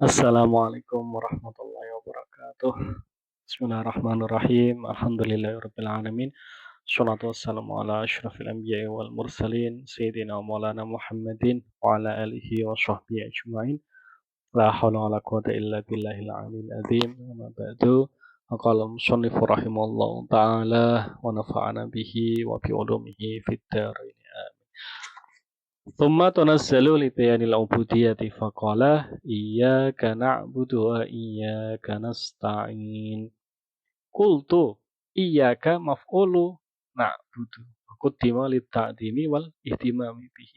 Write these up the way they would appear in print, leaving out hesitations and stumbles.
Assalamualaikum warahmatullahi wabarakatuh. Bismillahirrahmanirrahim. Alhamdulillahirabbil alamin. Shalatu wassalamu ala asyrafil anbiya'i wal mursalin sayyidina wa maulana Muhammadin wa ala alihi wa sahbihi ajmain. La haula wala quwata illa billahil aliyil azim. Amma ba'du. Qala musannif rahimallahu taala wa nafa'ana bihi wa bi ulumihi fid dharain. ثم تنزل لبيان العبودية فقال إياك نعبد وإياك نستعين قلت إياك مفعول نعبد قدم للتعظيم والاهتمام به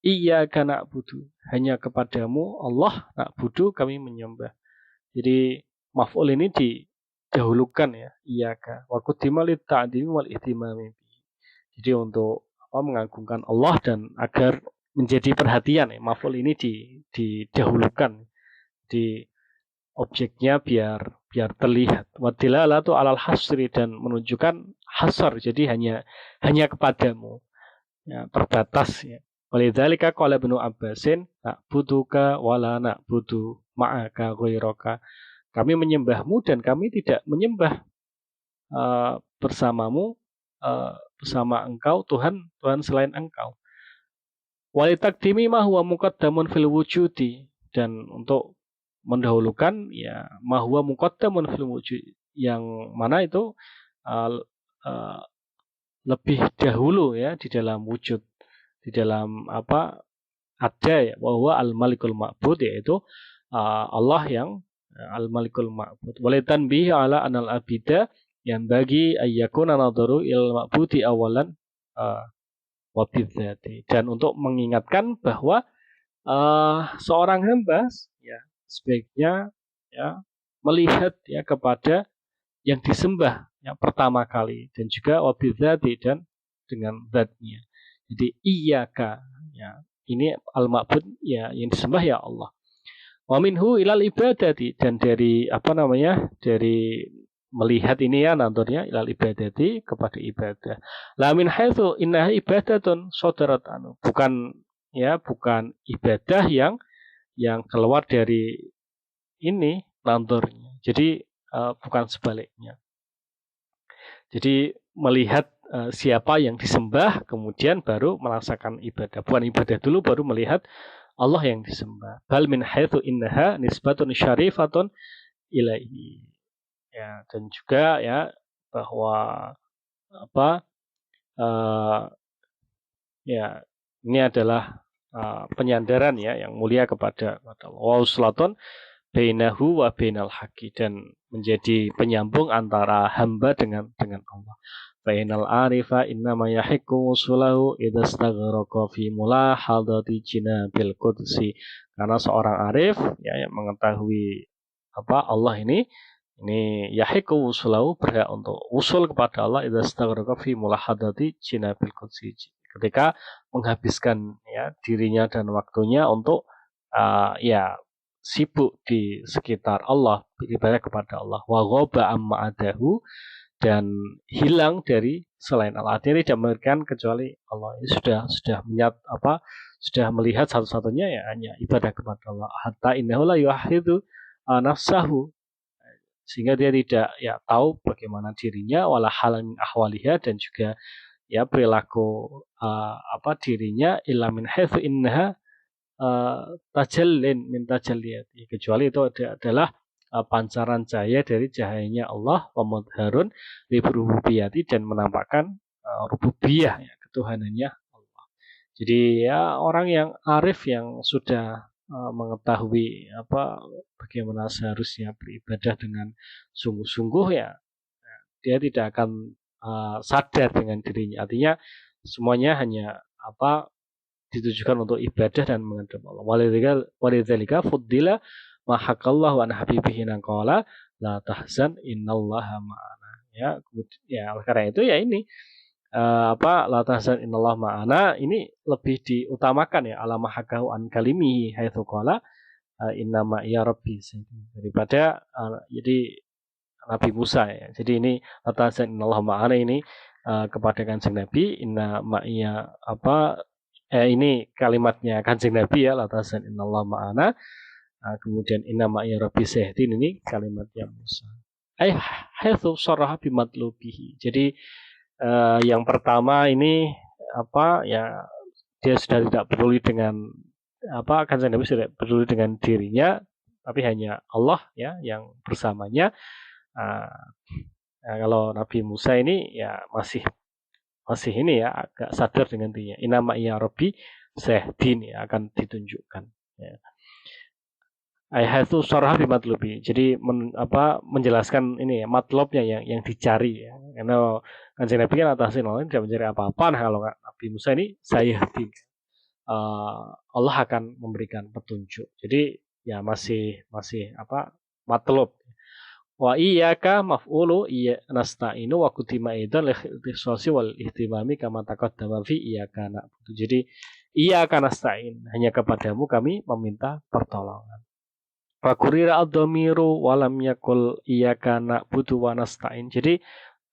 إياك نعبد hanya kepadamu Allah na'budu kami menyembah. Jadi maf'ul ini didahulukan ya, iyyaka wa qudima lit-ta'dhimi wal ihtimami. Jadi untuk mengagungkan Allah dan agar menjadi perhatian ya, maf'ul ini didahulukan di objeknya biar terlihat. Wadilalatu alal hasri dan menunjukkan hasar. Jadi hanya kepadamu. Ya, terbatas ya. Walidzalika qala Ibnu Abbasin na'buduka wala na'budu ma'aka ghairaka. Kami menyembahmu dan kami tidak menyembah bersamamu bersama engkau Tuhan selain engkau. Walitakdimi ma huwa muqaddamun fil wujudi dan untuk mendahulukan ya ma huwa muqaddamun fil wujud yang mana itu uh, uh, lebih dahulu ya di dalam wujud di dalam ada ya bahwa al-malikul ma'bud yaitu Allah yang al-malikul ma'bud. Walitanbih ala anal abida yang bagi ayyakuna nadharu il ma'budi awalan wabidzati dan untuk mengingatkan bahwa seorang hamba ya sebaiknya ya melihat ya kepada yang disembah yang pertama kali dan juga wabidzati dan dengan zatnya. Jadi iyyaka ya ini al-ma'bud ya yang disembah ya Allah. Wa minhu ilal ibadati dan dari dari melihat ini ya nanturnya ilal ibadati kepada ibadah. La min haitsu innaha ibadatun sadarat bukan ibadah yang keluar dari ini nanturnya. Jadi bukan sebaliknya. Jadi melihat siapa yang disembah kemudian baru melaksanakan ibadah. Bukan ibadah dulu baru melihat Allah yang disembah. Bal min haitsu innaha nisbatun syarifatun ilaihi. Ya, dan juga ya bahwa ya ini adalah penyandaran ya yang mulia kepada Allah. Wa uslatun bainahu wa bainal haqqi dan menjadi penyambung antara hamba dengan Allah. Bainal arifa innama yahiqqu usulahu idza staghraqa fi mulahadati jinabil qudsi. Karena seorang arif ya yang mengetahui Allah ini yahiqqu usulahu berhak untuk usul kepada Allah idza staghraqa fi mulahadati jinabil qudsi. Ketika menghabiskan ya dirinya dan waktunya untuk sibuk di sekitar Allah, beribadah kepada Allah. Wa ghaba amma adahu dan hilang dari selain Allah. Artinya tidak memberikan kecuali Allah. Ini sudah melihat satu-satunya ya hanya ibadah kepada Allah. Hatta innahu la yuhidhu nafsahu sehingga dia tidak ya tahu bagaimana dirinya wala halan ahwaliha dan juga ya perilaku dirinya illa min haitsu innaha tajallin min tajalliyati kecuali itu adalah pancaran cahaya dari cahayanya Allah wa mudharun li rububiyati dan menampakkan rububiyah ya, ketuhanannya Allah. Jadi ya orang yang arif yang sudah mengetahui bagaimana seharusnya beribadah dengan sungguh-sungguh ya dia tidak akan sadar dengan dirinya. Artinya semuanya hanya ditujukan untuk ibadah dan menghadap Allah. Walidzalika fuddila ma haqqallahu an habibihi naqala la tahzan innallaha ma'ana. Ya, karena itu ya ini la tahzan innallaha ma'ana ini lebih diutamakan ya alama haqahu an kalimihi haitsu qala inna ma ya rabbi daripada jadi Nabi Musa ya. Jadi ini la tahzan innallaha ma'ana ini kepada Kanjeng Nabi inna ma ya ini kalimatnya Kanjeng Nabi ya la tahzan innallaha ma'ana Kemudian inna ma'i rabbi sayahdin, ini kalimatnya Musa. Haitsu sharraha bimatlubihi. Jadi yang pertama ini apa ya, dia sudah tidak peduli dengan apa, Kanjeng Nabi sudah peduli dengan dirinya, tapi hanya Allah ya yang bersamanya. Kalau Nabi Musa ini ya masih ini ya agak sadar dengan dirinya. Inama ya Rabbi sayahdin, ya akan ditunjukkan. Ya. Ayat itu syarah bi matlubi. Jadi menjelaskan ini ya, matlobnya yang dicari ya. Karena Kanjeng Nabi kan atasin orang tidak mencari apa-apa. Nah, kalau Nabi Musa ini sayahdin, Allah akan memberikan petunjuk. Jadi ya masih matlob. Wa iyyaka maf'ulu iya nasta'inu wa kutima idzan li ikhtisasi wal ihtimami kama taqaddama fi iyyaka na'budu. Jadi iyyaka nasta'in, hanya kepadamu kami meminta pertolongan. Wa qurira ad-dhamiru wa lam yakul iyyaka na'budu wa nasta'in. Jadi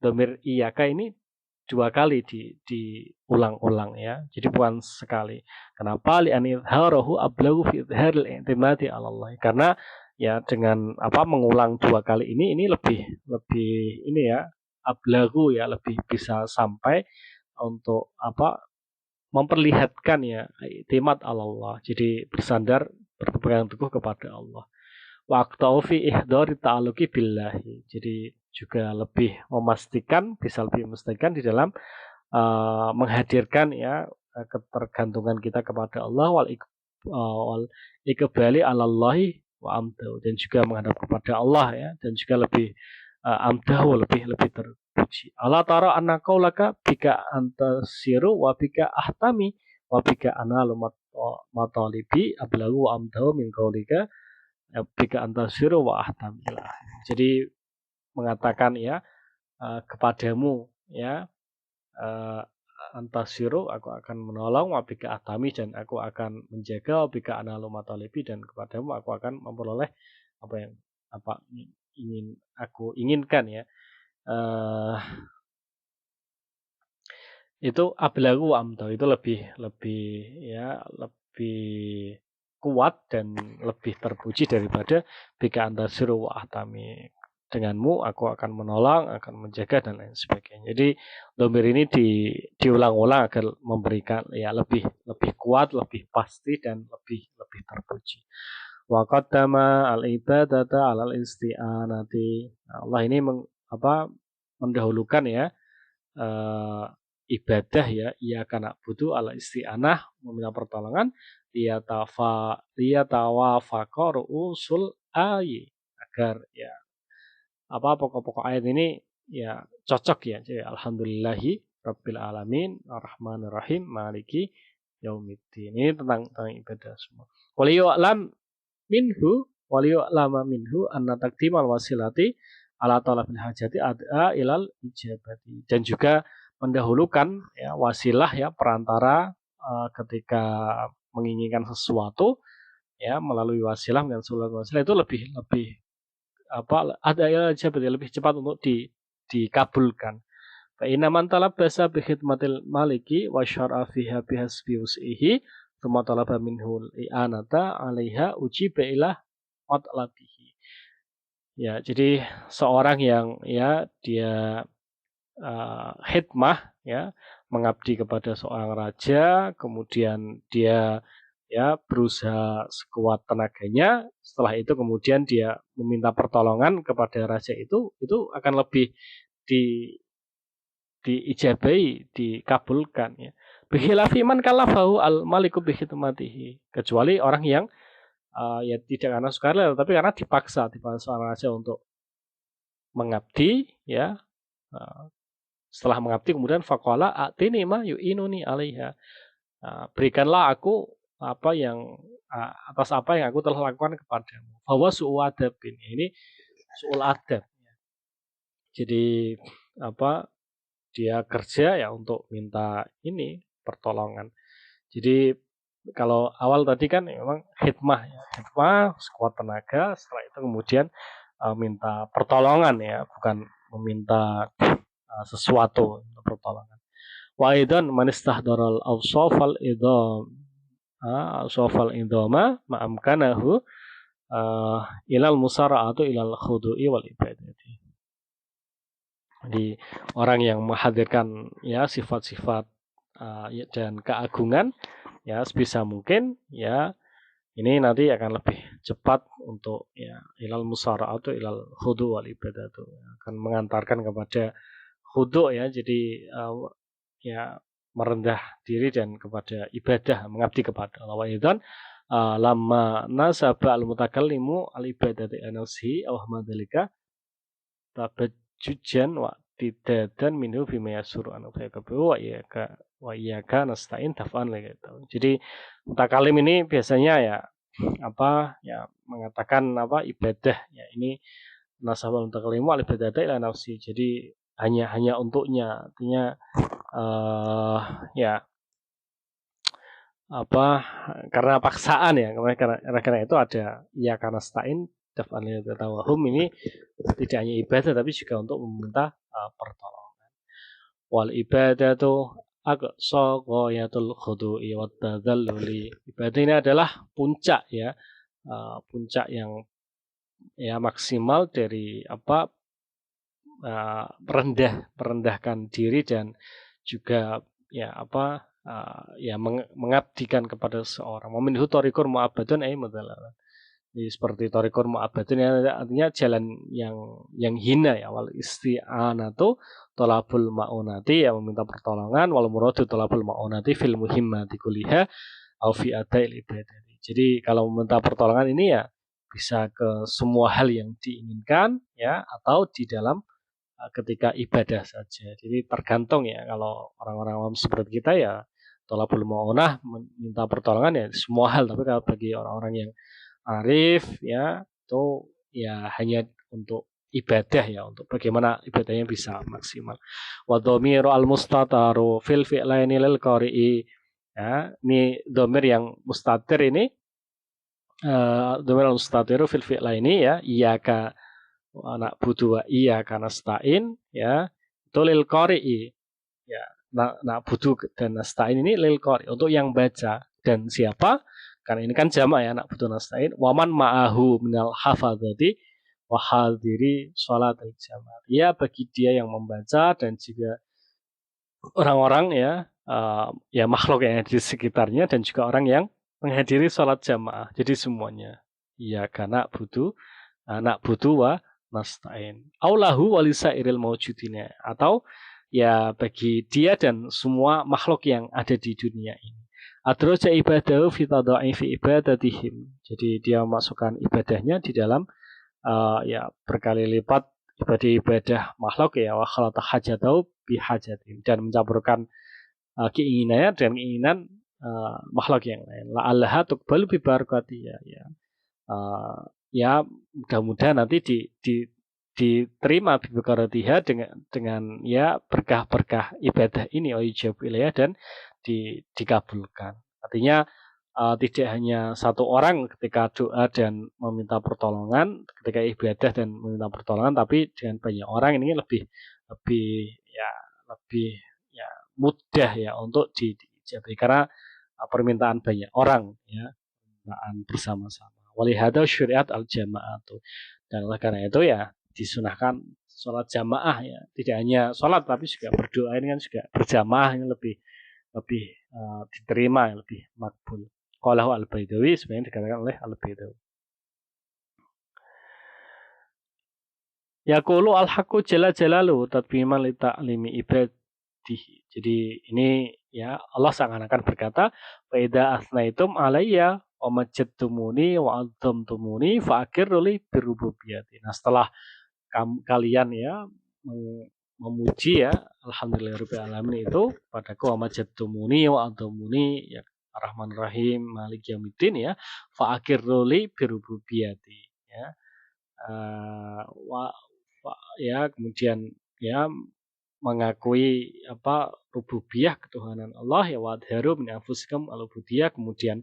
dhamir iyyaka ini dua kali diulang-ulang ya. Jadi bukan sekali. Kenapa? Li an idharahu ablagu fi idharil i'timadi 'ala Allah. Karena ya dengan mengulang dua kali ini lebih ini ya, ablagu ya, lebih bisa sampai untuk memperlihatkan ya i'timad 'ala Allah. Jadi bersandar, berpegang teguh kepada Allah. Waqta'u fi ihdari ta'alluqi billahi. Jadi juga lebih memastikan, bisa lebih memastikan di dalam menghadirkan ya ketergantungan kita kepada Allah, wal iqbali 'alallahi wa amdahu, dan juga menghadap kepada Allah ya, dan juga lebih amdahu, lebih terpuji. Allah tara anna qaulaka bika antasiru wa bika ahtami wa bika analu matalibi ablagu wa amdahu min qaulika bika antasiru wa ahtamilah. Jadi mengatakan ya kepadamu ya antasiru, aku akan menolong, wabika atami, dan aku akan menjaga, wabika analu matalibi, dan kepadamu aku akan memperoleh apa yang aku inginkan ya. Itu ablagu amtau, itu lebih kuat dan lebih terpuji daripada bika antasiru wa atami, denganmu aku akan menolong, akan menjaga, dan lain sebagainya. Jadi dhamir ini diulang-ulang agar memberikan ya lebih kuat, lebih pasti, dan lebih terpuji. Wa qaddama al-ibadata 'alal isti'anati. Allah ini mendahulukan ya ibadah ya, iyyaka na'budu ala isti'anah, meminta pertolongan, liyatawafaqa ru'usul ayi, agar ya pokok-pokok ayat ini ya cocok ya. Jadi alhamdulillahi rabbil alamin arrahmanir rahim maliki yaumiddin. Ini tentang ibadah semua. Waliyu'lam minhu anna taqdimal wasilati ala talabil hajati ad'a ilal ijabati. Dan juga mendahulukan ya wasilah ya, perantara ketika menginginkan sesuatu ya, melalui wasilah itu lebih ada ijabati, lebih cepat untuk dikabulkan. Fa inna man talabasa bi khidmatil maliki wa syar'a fiha bihasbi wus'ihi tsumma talaba minhu i'anata 'alaiha ujiba ila matlabihi. Ya, jadi seorang yang ya dia khidmah ya, mengabdi kepada seorang raja, kemudian dia ya berusaha sekuat tenaganya, setelah itu kemudian dia meminta pertolongan kepada raja, itu akan lebih diijabai, dikabulkan ya. Bikhilafi man kalafahu al maliku bikhidmatihi, kecuali orang yang ya tidak karena sukarela, tapi karena dipaksa seorang raja untuk mengabdi ya. Setelah mengabdi kemudian faqala atini ma yu'inuni 'alaiha. Berikanlah aku atas apa yang aku telah lakukan kepadamu. Bahwa su'u adabin, ini su'ul adab. Jadi dia kerja ya untuk minta ini pertolongan. Jadi kalau awal tadi kan memang khidmah sekuat tenaga, setelah itu kemudian minta pertolongan ya, bukan meminta sesuatu untuk pertolongan. Wa aidan man istahdaral awsafal idham awsafal idhama ma'amkanahu ilal musara'atu ilal khudu'i wal ibadati. Jadi orang yang menghadirkan ya sifat-sifat dan keagungan ya sebisa mungkin ya ini nanti akan lebih cepat untuk ya ilal musara'atu ilal khudu' wal ibadatu, akan mengantarkan kepada khudu' ya, jadi ya merendah diri dan kepada ibadah, mengabdi kepada Allah. Wa idzan lamma nasaba al mutakallimu al ibadati anasi aw madalika tabajjujan wa tidadan minhu bima yasuru anu fayakabu wa iyyaka nasta'in taf'an gitu. Jadi mutakalim ini biasanya ya mengatakan ibadah ya, ini nasabul mutakallimu al ibadata ila nafsi, jadi hanya untuknya, artinya karena paksaan ya, karena itu ada ya karena stain daf'an tawahum, ini tidak hanya ibadah tapi juga untuk meminta pertolongan. Wal ibadatu aqsa ghayatul khudu'i wat tadzalluli. Ibadah ini adalah puncak ya, puncak yang ya maksimal dari merendahkan diri dan juga ya mengabdikan kepada seorang. Waminhu thariqun mu'abbadun ay mudallal. Jadi seperti thariqun mu'abbadun artinya jalan yang hina ya, wal isti'anatu talabul ma'unati, ya meminta pertolongan, wal muradu talabul ma'unati fil muhimmati kulliha au fi adail ibadati. Jadi kalau meminta pertolongan ini ya bisa ke semua hal yang diinginkan ya, atau di dalam ketika ibadah saja. Jadi tergantung ya, kalau orang-orang awam seperti kita ya tolabul ma'unah, minta pertolongan ya semua hal, tapi kalau bagi orang-orang yang arif ya itu ya hanya untuk ibadah ya, untuk bagaimana ibadahnya bisa maksimal. Wa dhamiru al-mustataru fil fi'laini lil qari'i, ya ini dhamir yang mustatir ini, dhamir al-mustatiru fil fi'laini ya, iyyaka anak butuh wa iyyaka nasta'in ya, itu lil qari'i ya, nak butuh dan nasta'in ini lil qari, untuk yang baca. Dan siapa? Karena ini kan jamak ya, nak butuh nasta'in, waman ma'ahu minal hafadzati wa hadiri sholat al-jamaah, ya bagi dia yang membaca dan juga orang-orang ya ya makhluk yang ada di sekitarnya, dan juga orang yang menghadiri sholat jamaah. Jadi semuanya ya karena nak butuh wa nasta'in aulahu walisa iril maujudina, atau ya bagi dia dan semua makhluk yang ada di dunia ini. Adraja ibadahu fi tadha'ifi ibadatihim, jadi dia memasukkan ibadahnya di dalam ya berkali lipat ibadah makhluk ya, wa khalata hajatahu bi hajatin, dan mencampurkan keinginannya dengan keinginan makhluk yang lain. La'allaha tuqbalu bi barakatiyya ya. Ya mudah-mudahan nanti diterima bibakaratiha dengan ya berkah-berkah ibadah ini, ijab ilayah, dan dikabulkan. Artinya tidak hanya satu orang ketika doa dan meminta pertolongan, ketika ibadah dan meminta pertolongan, tapi dengan banyak orang ini lebih mudah ya untuk diijabahi, karena permintaan banyak orang ya, permintaan bersama-sama. Walihada syariat al-jama'atu, dan oleh karena itu ya disunahkan sholat jamaah ya, tidak hanya sholat tapi juga berdoa ini kan juga berjamaah, ini lebih diterima, lebih makbul. Qalahu al-Baidawi, sebenarnya dikatakan oleh al-Baidawi. Yaqulu al-haqqu jalla jalalu tatbiman li ta'limi ibadihi. Jadi ini ya Allah seakan-akan berkata, fa idza asnaitum alayya wa majadtumuni wa adzamtumuni fa aqirru li birububiyyati. Nah, setelah kalian ya memuji ya alhamdulillahirabbil alamin itu padaku, wa majadtumuni wa adzamtumuni ya Ar-Rahman Rahim Malik Yaumiddin ya, fa aqirru li birububiyyati ya. Ya kemudian ya mengakui rububiyah, ketuhanan Allah ya, wadharu min anfusikum al-ubudiyah, kemudian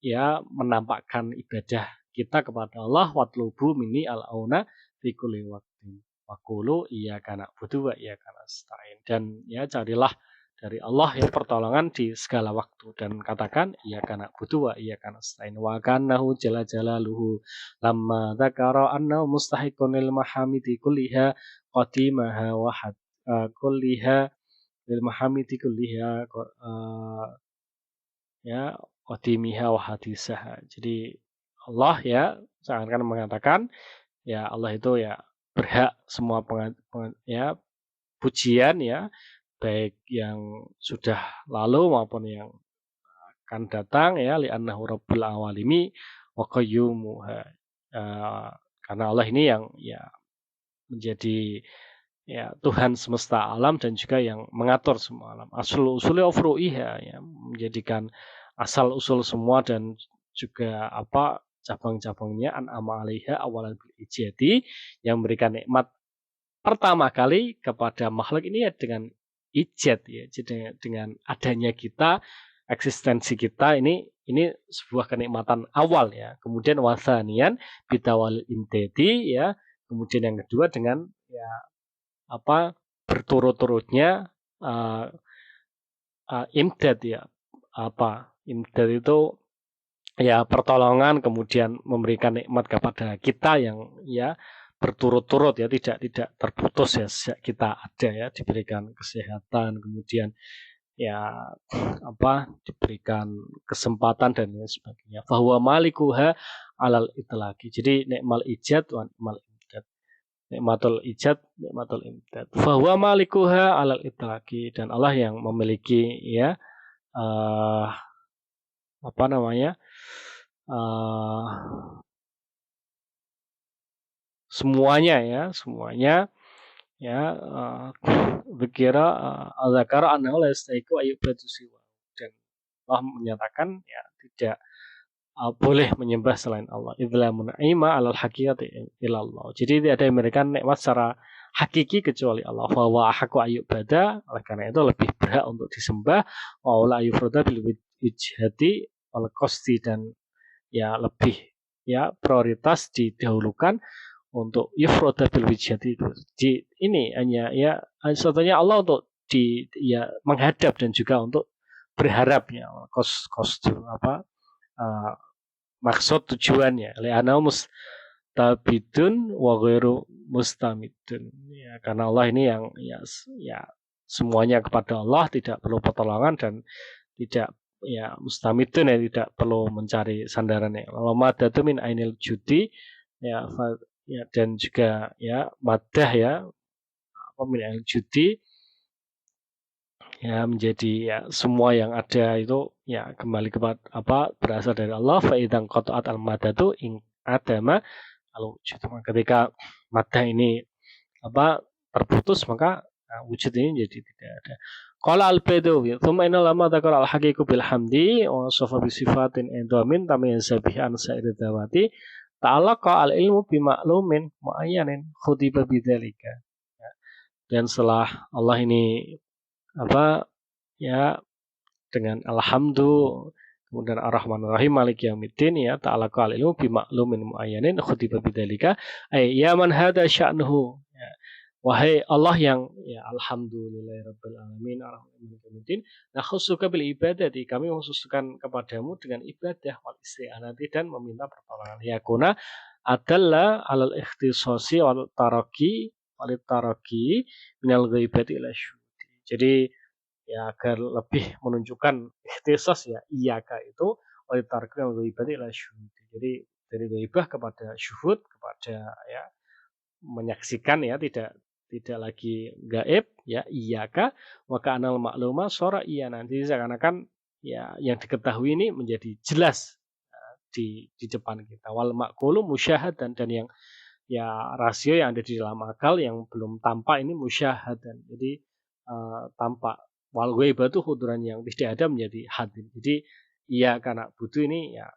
ya menampakkan ibadah kita kepada Allah, watlubu minni al-auna fi kulli waqtin waqulu iyyaka na'budu wa iyyaka nasta'in, dan ya carilah dari Allah ya, pertolongan di segala waktu, dan katakan iyyaka na'budu wa iyyaka nasta'in wa kanahu jalla jalaluhu lamma dzakara annahu mustahiqun lil mahamidi kulliha qadimaha wa kulliha lil mahamidi kulliha ya qadimiha wa hadisaha. Jadi Allah ya seakan-akan mengatakan ya Allah itu ya berhak semua ya pujian ya, baik yang sudah lalu maupun yang akan datang ya, li'annahu rabbul awalimi wa qayyumuha. Karena Allah ini yang ya menjadi ya Tuhan semesta alam dan juga yang mengatur semua alam. Asal usulnya furu'iha ya, menjadikan asal usul semua dan juga apa cabang-cabangnya an'ama 'alaiha awalan bil ijadi, yang memberikan nikmat pertama kali kepada makhluk ini ya dengan ijad ya. Jadi dengan adanya kita, eksistensi kita ini sebuah kenikmatan awal ya. Kemudian wasanian bitawal imtedi ya. Kemudian yang kedua dengan ya apa berturut-turutnya imdad ya. Apa imdad itu ya pertolongan, kemudian memberikan nikmat kepada kita yang ya berturut-turut ya, tidak terputus ya, sejak kita ada ya, diberikan kesehatan, kemudian ya apa diberikan kesempatan dan lain sebagainya. Bahwa malikuha alal itlaqi. Jadi nikmal ijad wa nikmal imdad. Nikmatul ijad, nikmatul imdad. Bahwa malikuha alal itlaqi, dan Allah yang memiliki ya apa namanya? Semuanya ya berkira al-zakara annahu la yastaiqu ayyubadu siwa, dan Allah menyatakan ya tidak boleh menyembah selain Allah. Idza mun'ima 'alal haqiqati ilallah. Jadi tidak ada yang memberikan nikmat secara hakiki kecuali Allah. Fa wa haqqu ayyubada, oleh karena itu lebih berhak untuk disembah, wa la yufrada bil wijhati wal qasdi, dan ya lebih ya prioritas didahulukan untuk yufrada bil wijhati. Di ini hanya ya satunya Allah untuk ya menghadap dan juga untuk berharap ya, apa maksud tujuannya li'annahu mustabidun wa ghairu mustamidun ya, karena Allah ini yang ya semuanya kepada Allah, tidak perlu pertolongan dan tidak ya mustamidun ya, tidak perlu mencari sandarannya. Wa madatu min ainil judi ya, ya dan juga ya madah ya apa min ainil judi ya, menjadi ya semua yang ada itu ya kembali kepada apa berasal dari Allah. Fa idzan qata'at al madatu in adama al wujud. Ketika madah ini apa terputus, maka wujud ini jadi tidak ada. Qala al-Baidawi, "Tsumma inna lama dzakara al-haqiqu bil hamdi wa safa bi sifatin idhamin tamyiza bihi an sa'iri dzawati ta'alaqa al-ilmu bi ma'lumin muayyanin khutiba bidzalika." Dan setelah Allah ini apa ya dengan alhamdu, kemudian ar-rahmanir-rahim maliki yaumiddin ya, ta'alaqa al-ilmu bi ma'lumin muayyanin khutiba bidzalika ay ya man hada sya'nuhu ya. Wahai Allah yang ya alhamdulillahirabbil alamin arrahmanirrahim, nakhusuka bil ibadati, kami mengkhususkan kepadamu dengan ibadah wal isti'anati, dan meminta pertolongan. Yakuna adalla alal ikhtisasi wal taraqi minal ghaibati ila syuhudi. Jadi ya agar lebih menunjukkan ikhtisas ya iyaka itu wal taraqi minal ghaibati ila syuhudi. Jadi dari ghaibah kepada syuhud, kepada ya menyaksikan ya, tidak lagi gaib ya, iyaka maka anal makluma sora iya, nanti seakan-akan ya yang diketahui ini menjadi jelas di depan kita. Wal makulu musyahadan, dan yang ya rasio yang ada di dalam akal yang belum tampak ini musyahadan, jadi tampak. Wal ghaibatu huduran, yang tidak ada menjadi hadir. Jadi iya karena butuh ini ya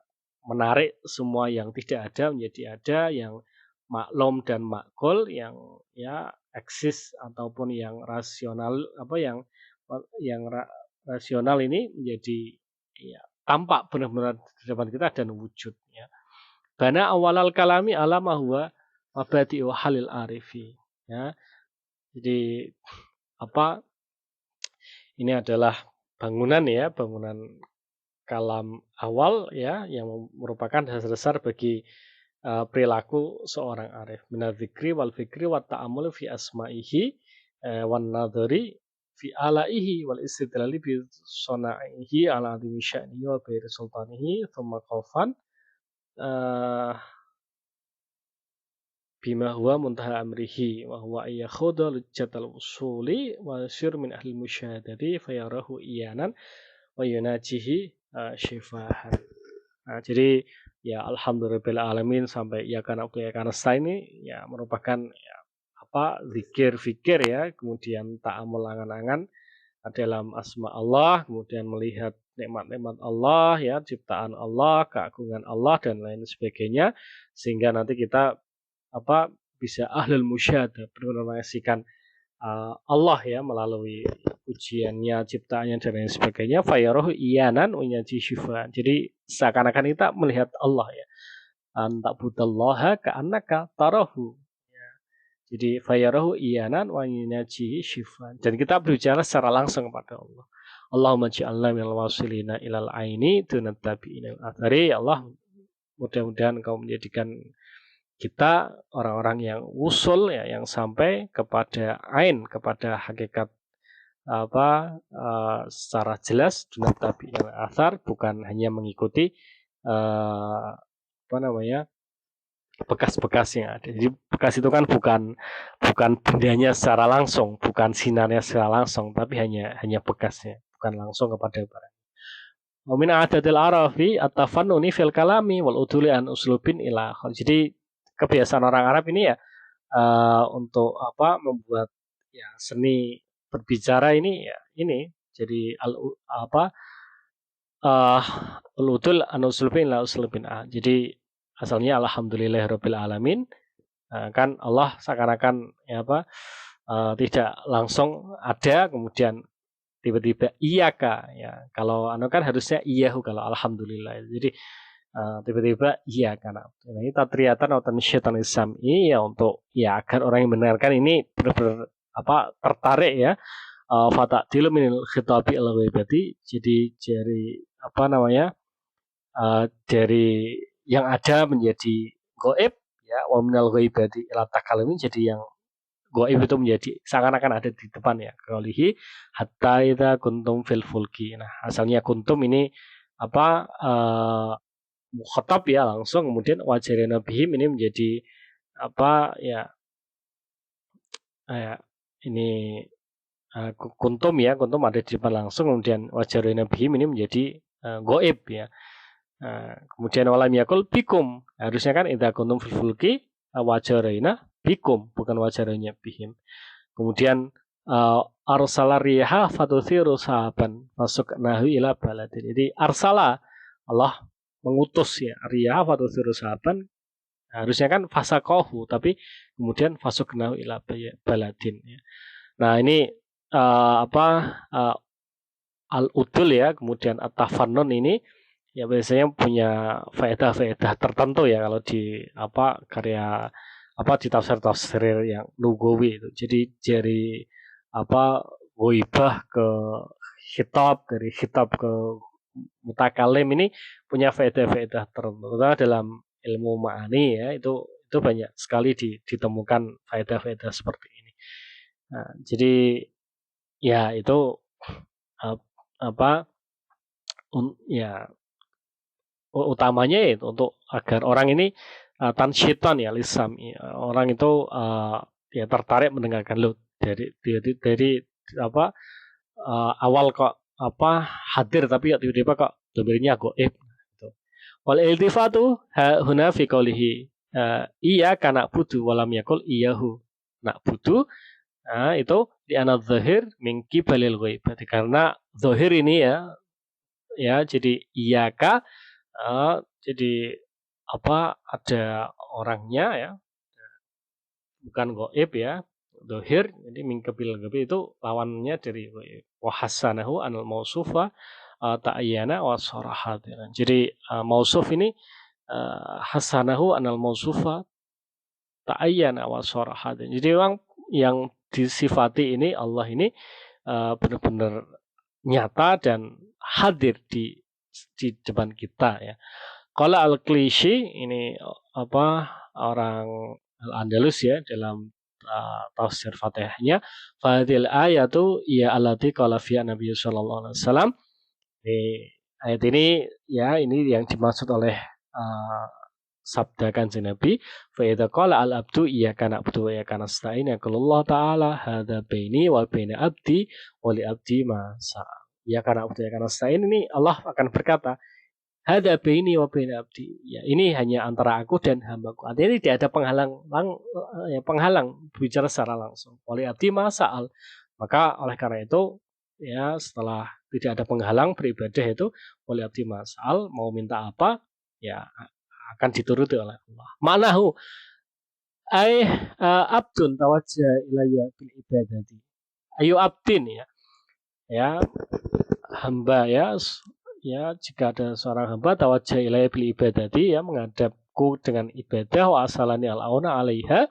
menarik semua yang tidak ada menjadi ada, yang maklum dan makul, yang ya eksis ataupun yang rasional, apa yang rasional ini menjadi ya tampak benar-benar di depan kita dan wujud ya. Bana awalal kalami alama huwa mabadi'u halil arifi ya. Jadi apa Ini adalah bangunan ya, bangunan kalam awal ya, yang merupakan dasar-dasar bagi perilaku seorang arif. Minadzikri wal fikri wat ta'amuli fi asma'ihi wan nadhari fi alaihi wal istidlali bi sana'ihi ala adimi sya'nihi wa bairi sultanihi thumma qaufan bima huwa muntaha amrihi wa huwa ayyakhuda lujjatal usuli wa yasir min ahli musyahadati fayarahu iyanan wa yunajihi syifahan. Nah, jadi ya alhamdulillah alamin sampai ya karena ini ya merupakan ya, zikir fikir ya, kemudian ta'amul angan-angan dalam asma Allah, kemudian melihat nikmat-nikmat Allah ya, ciptaan Allah, keagungan Allah dan lain sebagainya, sehingga nanti kita bisa ahlul musyahadah, benar-benar menyaksikan Allah ya melalui ujiannya, ciptaannya dan lain sebagainya. Fayarohu iyanan unyaji syifaan. Jadi seakan-akan kita melihat Allah ya. Antak budallaha ka'annaka tarahu. Ya. Jadi fayarohu iyanan unyaji syifaan. Dan kita berbicara secara langsung kepada Allah. Allahumma ja'alna minal wasilina ilal aini dunat tabi'inal athari. Ya Allah, mudah-mudahan Engkau menjadikan kita orang-orang yang usul ya, yang sampai kepada ain, kepada hakikat secara jelas dunat tabi'il athar, bukan hanya mengikuti bekas-bekas yang ada. Jadi bekas itu kan bukan bendanya secara langsung, bukan sinarnya secara langsung, tapi hanya bekasnya, bukan langsung kepada barang. Wa min a'dadil arafi at-tafannuni fil kalami wal uduli an uslubin ila. Jadi kebiasaan orang Arab ini ya untuk membuat ya seni berbicara ini ya ini jadi al-udul an uslubin ila uslubin a. Jadi asalnya alhamdulillahirabbil alamin, kan Allah seakan-akan tidak langsung ada, kemudian tiba-tiba iyaka ya. Kalau kan harusnya iyahu kalau alhamdulillah. Jadi tiba-tiba iya karena ini tatriyatan atau syaitan sam'i ya, untuk ya agar orang yang mendengarkan ini benar-benar tertarik ya, fata'dilu minal khitabi al-ghaibati. Jadi dari dari yang ada menjadi gaib ya, wa minal ghaibati ila takalumi, jadi yang gaib itu menjadi seakan-akan ada di depan ya. Qaulihi hatta idza kuntum fil fulki. Nah, asalnya kuntum ini mukhatab ya langsung, kemudian wajarina bihim ini menjadi ini kuntum ya, kuntum ada di depan langsung, kemudian wajarina bihim ini menjadi goib ya. Kemudian walam yakul bikum, harusnya kan idza kuntum fil fulki wajarina bikum, bukan wajarina bihim. Kemudian arsala riha fatuthiru sahaban fasuknahu ila baladin. Jadi arsala, Allah mengutus ya, riyah atau sahaban, harusnya kan fasakohu, tapi kemudian fasuknahu ila baladin ya. Nah ini al-udul ya, kemudian at-tafannun ini ya biasanya punya faedah-faedah tertentu ya kalau di karya di tafsir-tafsir yang lugawi itu. Jadi dari ghaibah ke khitab, dari khitab ke mutakalim ini punya faedah-faedah tertentu. Dalam ilmu ma'ani ya, itu banyak sekali ditemukan faedah-faedah seperti ini. Nah, jadi ya itu utamanya itu untuk agar orang ini tansyitan ya lisam ya, orang itu ya tertarik mendengarkan lo dari awal kok hadir, tapi tiba-tiba kok domirnya goib gitu. Wal iltifatu huna fi qoulihi iya kana budu walam yakul iyahu nak budu. Nah, itu di anak zahir min qibalil ghaib. Karena zahir ini ya jadi iyaka jadi ada orangnya ya, bukan goib ya. Dohir, jadi mingkebil gabi itu lawannya dari wahasanahu anal mausufa ta'ayyana wa sarahat. Jadi mausuf ini hasanahu anal mausufa ta'ayyana wa sarahat. Jadi orang yang disifati ini Allah ini benar-benar nyata dan hadir di depan kita ya. Kalau al-Qlishi ini orang Al-Andalus ya dalam tafsir Fatihahnya, fadil ayatu ya allati qala fiha Nabi sallallahu alaihi wasallam. Ayat ini ya ini yang dimaksud oleh sabda Kanjeng Nabi, fa idza qala al-abdu iyyaka na'budu wa iyyaka nasta'in yaqulullah ta'ala hadza baini wa baina abdi wa li abdi ma sa'a. Iyyaka na'budu wa iyyaka nasta'in, ini Allah akan berkata, hadza baini wa baina abdi. Ya, ini hanya antara aku dan hambaku. Artinya tidak ada penghalang bicara secara langsung. Wa li abdi ma sa'al. Maka oleh karena itu ya setelah tidak ada penghalang beribadah itu wa li abdi ma sa'al, mau minta apa ya akan dituruti oleh Allah. Ma'nahu abdun tawajjah ilayya bil ibadati. Ayu abdin ya. Ya, hamba ya jika ada seorang hamba tawajjah ilayya bil ibadati ya menghadapku dengan ibadah wa asalani al-auna 'alaiha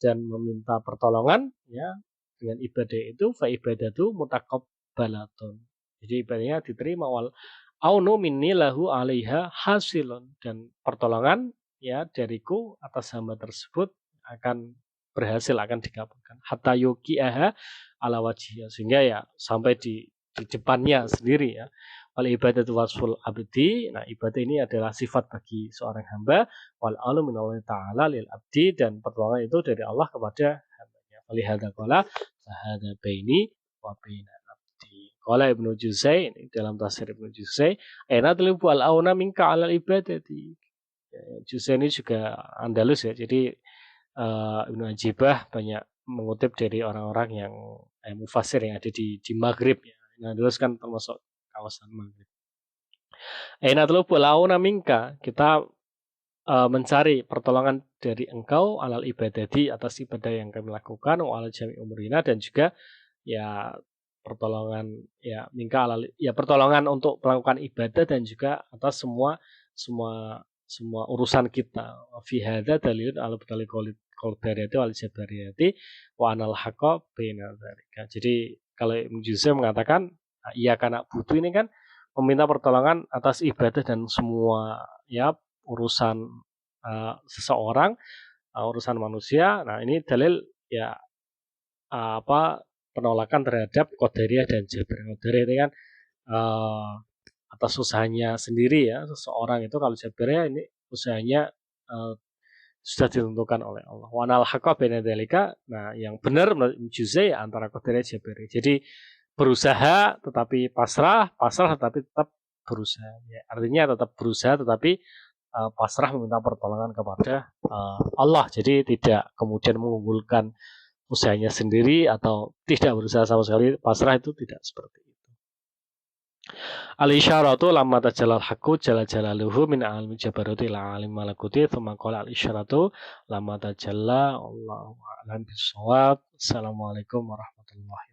dan meminta pertolongan ya dengan ibadah itu fa ibadatu mutaqabbalatun. Jadi ibadahnya diterima wal aunu minni lahu 'alaiha hasilun, dan pertolongan ya dariku atas hamba tersebut akan berhasil, akan dikabulkan. Hatta yuqi'aha ala wajhiha, sehingga ya sampai di depannya sendiri ya. Wal ibadatu wasful abdi. Nah, ibadah ini adalah sifat bagi seorang hamba. Wal aunu minallahi ta'ala lil abdi, dan pertolongan itu dari Allah kepada hambanya. Walihadza qala fahadza baini wa baina abdi. Qala Ibnu Juzai, dalam tafsir Ibnu Juzai, aina talibu al-auna minka 'alal ibadati. Juzai ini juga Andalus ya. Jadi Ibnu Ajibah banyak mengutip dari orang-orang yang mufasir yang ada di Maghrib ya. Andalus kan termasuk kawasan Maghrib. Aina talibu al-auna minka, kita mencari pertolongan dari engkau 'alal ibadati, atas ibadah yang kami lakukan, wa 'ala jami' umurina, dan juga ya pertolongan ya minka alal ya pertolongan untuk melakukan ibadah dan juga atas semua urusan kita. Fi hadza dalilun ala batali qadariyati wal jabariyati wa anal haqqa baina dzalika. Jadi kalau Ibnu Juzai mengatakan iya karena butuh ini kan meminta pertolongan atas ibadah dan semua ya urusan seseorang, urusan manusia. Nah, ini dalil ya penolakan terhadap Qadariyah dan Jabariyah. Qadariyah ini kan atas usahanya sendiri ya seseorang itu, kalau Jabariyah ini usahanya sudah ditentukan oleh Allah. Wa anal haqqa baina dzalika. Nah, yang benar menurut Juzai antara Qadariyah Jabariyah. Jadi berusaha tetapi pasrah tetapi tetap berusaha. Ya, artinya tetap berusaha tetapi pasrah meminta pertolongan kepada Allah. Jadi tidak kemudian mengunggulkan usahanya sendiri atau tidak berusaha sama sekali, pasrah, itu tidak seperti itu. Al-isyaratu lamma tajallal haqqu jalla jalaluhu min almi jabaruti ila alim malakuti thumma qala al-isyaratu lamma tajalla Allahu a'lam bis-shawab. Assalamualaikum warahmatullahi